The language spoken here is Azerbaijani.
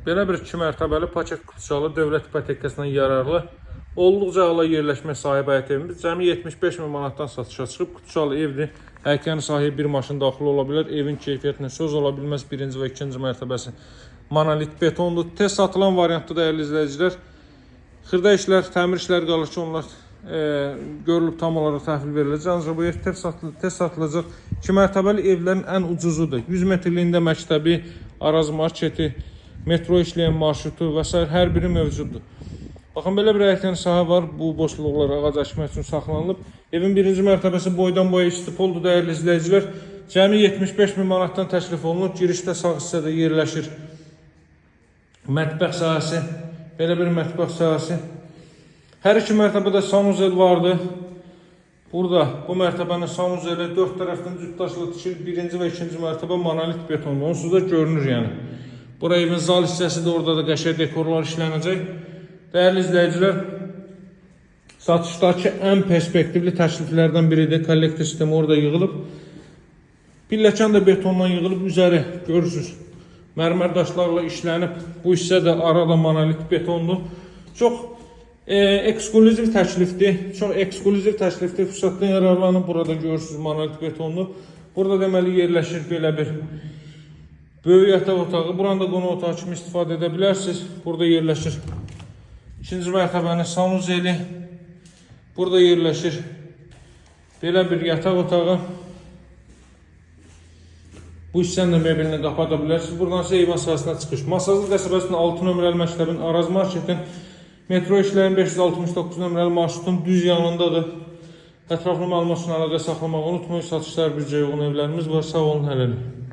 Belə bir 2 mərtəbəli paket qutuçalı dövlət ipotekasından yararlı olduqca ala yerləşmə sahib həyət evimiz cəmi 75 min manatdan satışa çıxıb. Qutuçalı evdir. Həyətyanı sahibi bir maşın daxil ola bilər. Evin keyfiyyətinə söz ola bilməz. Birinci və ikinci mərtəbəsi monolit betondur. Tez satılan variantda dəyərli izləyicilər. Xırda işlər, təmir işləri qalır ki, onlar görülüb tam olaraq təhvil veriləcək. Ancaq bu ev tez satılacaq. 2 mərtəbəli evlərin ən ucuzudur. 100 metrliyində məktəbi, Araz marketi, metro işləyən marşrutu və s. hər biri mövcuddur. Baxın, belə bir həyətyanı sahə var. Bu boşluqlar ağac əkmək üçün saxlanılıb. Evin birinci mərtəbəsi boydan boya istipoldur, dəyərli izləyicilər. Cəmi 75 min manatdan təklif olunur. Girişdə sağ hissədə yerləşir mətbəx sahəsi. Belə bir mətbəx sahəsi. Hər iki mərtəbədə sanuzel vardı. Burada bu mərtəbənin sanuzeli 4 tərəfdən cütdaşlı tikil. Birinci və ikinci mərtəbə monolit betonlu. Onsuz da görünür yəni. Bura evin zal hissəsidir. Orada da qəşəng dekorlar işlənəcək. Dəyərli izləyicilər, satışdakı ən perspektivli təkliflərdən biridir. Kollektor sistemi orada yığılıb. Pilləkan da betondan yığılıb. Üzəri görürsünüz, mərmər daşlarla işlənib. Bu hissə də arada monolit betondur. Çox eksklüziv təklifdir. Çox eksklüziv təklifdir. Fürsətdən yararlanıb. Burada görürsünüz monolit betonlu. Burada deməli yerləşir belə bir böyük yataq otağı. Buranı da qonaq otağı kimi istifadə edə bilərsiniz. Burada yerləşir İkinci mərtəbənin sanuzeli. Burada yerləşir belə bir yataq otağı. Bu hissənin də mebelini qapata bilərsiniz. Buradan isə eyvan sahəsinə çıxış. Masazlı qəsəbəsinin 6 nömrəli məktəbin, Araz marketin, metro işlərin 569 nömrəli marşrutun düz yanındadır. Ətraflı məlumat üçün əlaqə saxlamaq unutmayın. Satışlar büdcəyə uyğun evlərimiz var. Sağ olun, hələlik.